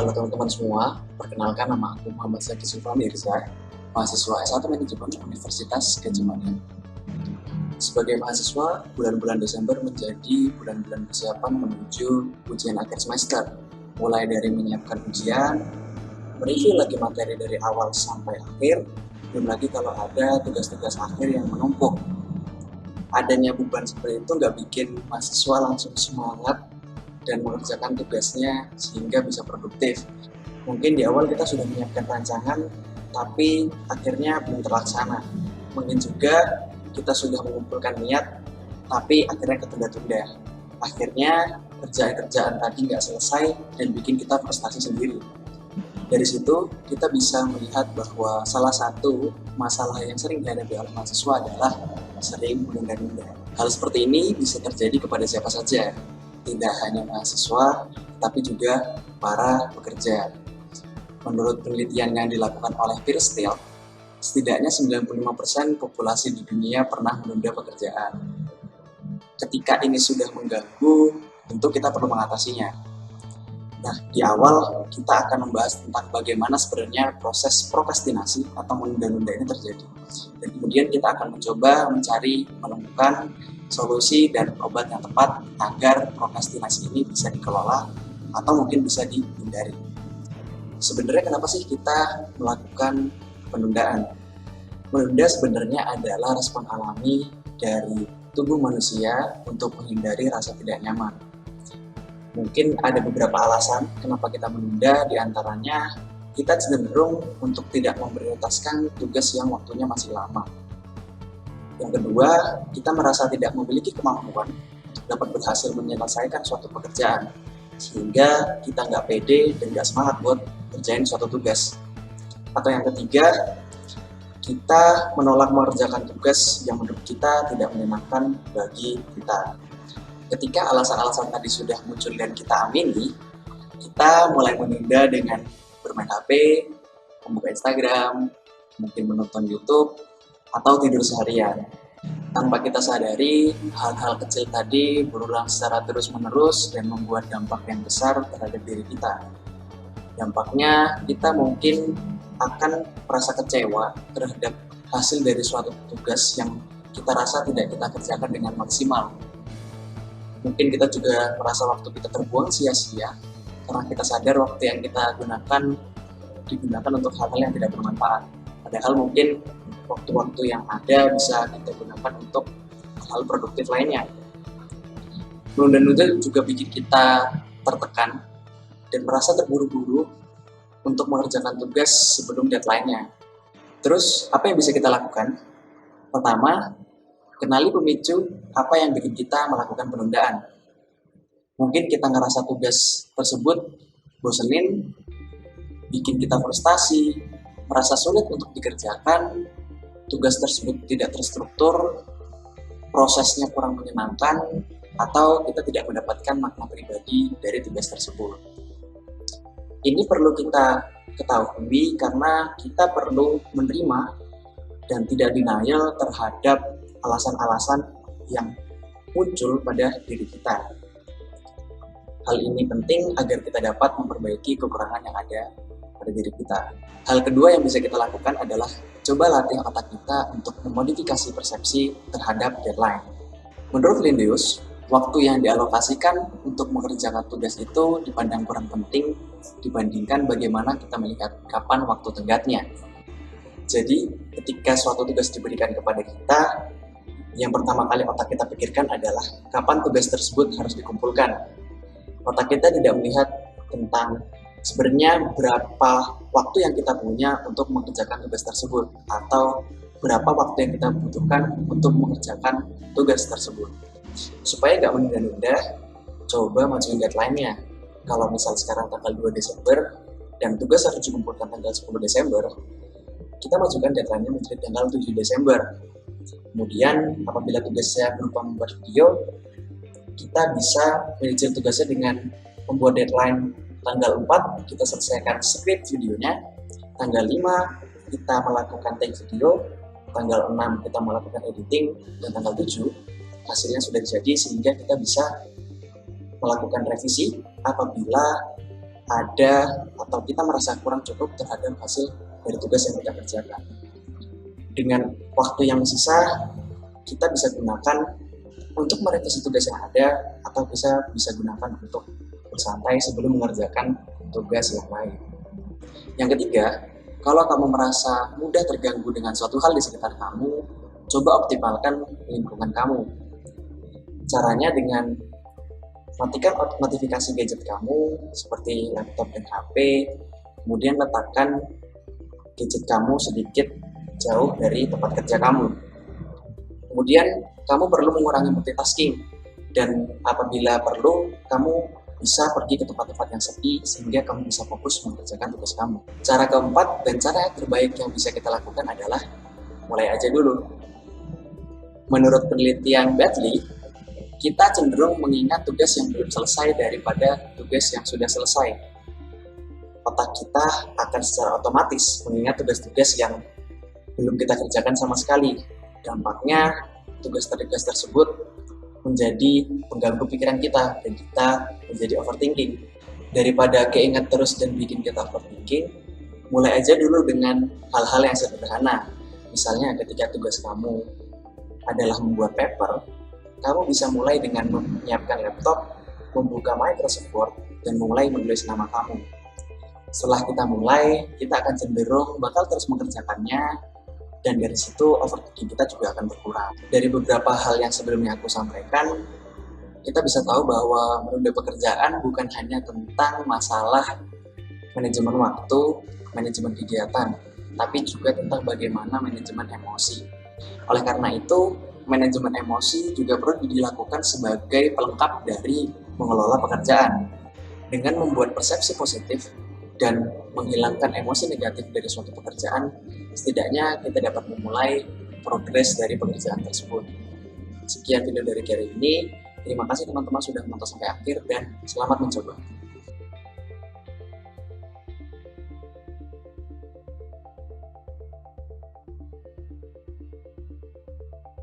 Halo teman-teman semua, perkenalkan nama aku Muhammad Zaki Sulfan Mirza, mahasiswa S1 Manajemen Universitas Gadjah Mada. Sebagai mahasiswa, bulan-bulan Desember menjadi bulan-bulan persiapan menuju ujian akhir semester, mulai dari menyiapkan ujian, mereview lagi materi dari awal sampai akhir, belum lagi kalau ada tugas-tugas akhir yang menumpuk. Adanya beban seperti itu nggak bikin mahasiswa langsung semangat dan mengerjakan tugasnya sehingga bisa produktif. Mungkin di awal kita sudah menyiapkan rancangan, tapi akhirnya belum terlaksana. Mungkin juga kita sudah mengumpulkan niat, tapi akhirnya ketunda-tunda. Akhirnya kerjaan-kerjaan tadi nggak selesai dan bikin kita frustasi sendiri. Dari situ kita bisa melihat bahwa salah satu masalah yang sering dihadapi oleh mahasiswa adalah sering menunda-nunda. Hal seperti ini bisa terjadi kepada siapa saja, tidak hanya mahasiswa, tapi juga para pekerja. Menurut penelitian yang dilakukan oleh Pearsteal, setidaknya 95% populasi di dunia pernah menunda pekerjaan. Ketika ini sudah mengganggu, tentu kita perlu mengatasinya. Nah, di awal kita akan membahas tentang bagaimana sebenarnya proses prokrastinasi atau menunda-nunda ini terjadi. Dan kemudian kita akan mencoba menemukan solusi dan obat yang tepat agar prokrastinasi ini bisa dikelola atau mungkin bisa dihindari. Sebenarnya kenapa sih kita melakukan penundaan? Menunda sebenarnya adalah respon alami dari tubuh manusia untuk menghindari rasa tidak nyaman. Mungkin ada beberapa alasan kenapa kita menunda, diantaranya kita cenderung untuk tidak memprioritaskan tugas yang waktunya masih lama. Yang kedua, kita merasa tidak memiliki kemampuan untuk dapat berhasil menyelesaikan suatu pekerjaan, sehingga kita nggak pede dan nggak semangat buat kerjain suatu tugas. Atau yang ketiga, kita menolak mengerjakan tugas yang menurut kita tidak menyenangkan bagi kita. Ketika alasan-alasan tadi sudah muncul dan kita amini, kita mulai menunda dengan bermain HP, membuka Instagram, mungkin menonton YouTube, atau tidur seharian. Tanpa kita sadari, hal-hal kecil tadi berulang secara terus-menerus dan membuat dampak yang besar terhadap diri kita. Dampaknya, kita mungkin akan merasa kecewa terhadap hasil dari suatu tugas yang kita rasa tidak kita kerjakan dengan maksimal. Mungkin kita juga merasa waktu kita terbuang sia-sia, karena kita sadar waktu yang kita digunakan untuk hal-hal yang tidak bermanfaat. Padahal mungkin waktu-waktu yang ada bisa kita gunakan untuk hal produktif lainnya. Menunda-nunda juga bikin kita tertekan dan merasa terburu-buru untuk mengerjakan tugas sebelum deadline-nya. Terus, apa yang bisa kita lakukan? Pertama, kenali pemicu apa yang bikin kita melakukan penundaan. Mungkin kita ngerasa tugas tersebut bosenin, bikin kita frustasi, merasa sulit untuk dikerjakan, tugas tersebut tidak terstruktur, prosesnya kurang menyenangkan, atau kita tidak mendapatkan makna pribadi dari tugas tersebut. Ini perlu kita ketahui karena kita perlu menerima dan tidak denial terhadap alasan-alasan yang muncul pada diri kita. Hal ini penting agar kita dapat memperbaiki kekurangan yang ada pada diri kita. Hal kedua yang bisa kita lakukan adalah coba latih otak kita untuk memodifikasi persepsi terhadap deadline. Menurut Linnaeus, waktu yang dialokasikan untuk mengerjakan tugas itu dipandang kurang penting dibandingkan bagaimana kita melihat kapan waktu tenggatnya. Jadi, ketika suatu tugas diberikan kepada kita, yang pertama kali otak kita pikirkan adalah kapan tugas tersebut harus dikumpulkan. Otak kita tidak melihat tentang sebenarnya berapa waktu yang kita punya untuk mengerjakan tugas tersebut atau berapa waktu yang kita butuhkan untuk mengerjakan tugas tersebut. Supaya nggak menunda-nunda, coba majuin deadline-nya. Kalau misal sekarang tanggal 2 Desember dan tugas harus dikumpulkan tanggal 10 Desember, kita majukan deadline-nya menjadi tanggal 7 Desember. Kemudian apabila tugasnya berupa membuat video, kita bisa menyicil tugasnya dengan membuat deadline tanggal 4 kita selesaikan script videonya, tanggal 5 kita melakukan take video, tanggal 6 kita melakukan editing, dan tanggal 7 hasilnya sudah jadi sehingga kita bisa melakukan revisi apabila ada atau kita merasa kurang cukup terhadap hasil dari tugas yang kita kerjakan. Dengan waktu yang sisa, kita bisa gunakan untuk merevisi tugas yang ada atau bisa gunakan untuk bersantai sebelum mengerjakan tugas yang lain. Yang ketiga, kalau kamu merasa mudah terganggu dengan suatu hal di sekitar kamu, coba optimalkan lingkungan kamu. Caranya dengan matikan notifikasi gadget kamu seperti laptop dan HP, kemudian letakkan gadget kamu sedikit jauh dari tempat kerja kamu. Kemudian kamu perlu mengurangi multitasking, dan apabila perlu, kamu bisa pergi ke tempat-tempat yang sepi sehingga kamu bisa fokus mengerjakan tugas kamu. Cara keempat dan cara terbaik yang bisa kita lakukan adalah mulai aja dulu. Menurut penelitian Bentley, kita cenderung mengingat tugas yang belum selesai daripada tugas yang sudah selesai. Otak kita akan secara otomatis mengingat tugas-tugas yang belum kita kerjakan sama sekali. Dampaknya, tugas-tugas tersebut menjadi pengganggu pikiran kita dan kita menjadi overthinking. Daripada keinget terus dan bikin kita overthinking, mulai aja dulu dengan hal-hal yang sederhana. Misalnya ketika tugas kamu adalah membuat paper, kamu bisa mulai dengan menyiapkan laptop, membuka Microsoft Word, dan mulai menulis nama kamu. Setelah kita mulai, kita akan cenderung bakal terus mengerjakannya, dan dari situ overthinking kita juga akan berkurang. Dari beberapa hal yang sebelumnya aku sampaikan, kita bisa tahu bahwa menunda pekerjaan bukan hanya tentang masalah manajemen waktu, manajemen kegiatan, tapi juga tentang bagaimana manajemen emosi. Oleh karena itu, manajemen emosi juga perlu dilakukan sebagai pelengkap dari mengelola pekerjaan. Dengan membuat persepsi positif dan menghilangkan emosi negatif dari suatu pekerjaan, setidaknya kita dapat memulai progres dari pekerjaan tersebut. Sekian video dari Gary ini. Terima kasih teman-teman sudah menonton sampai akhir dan selamat mencoba.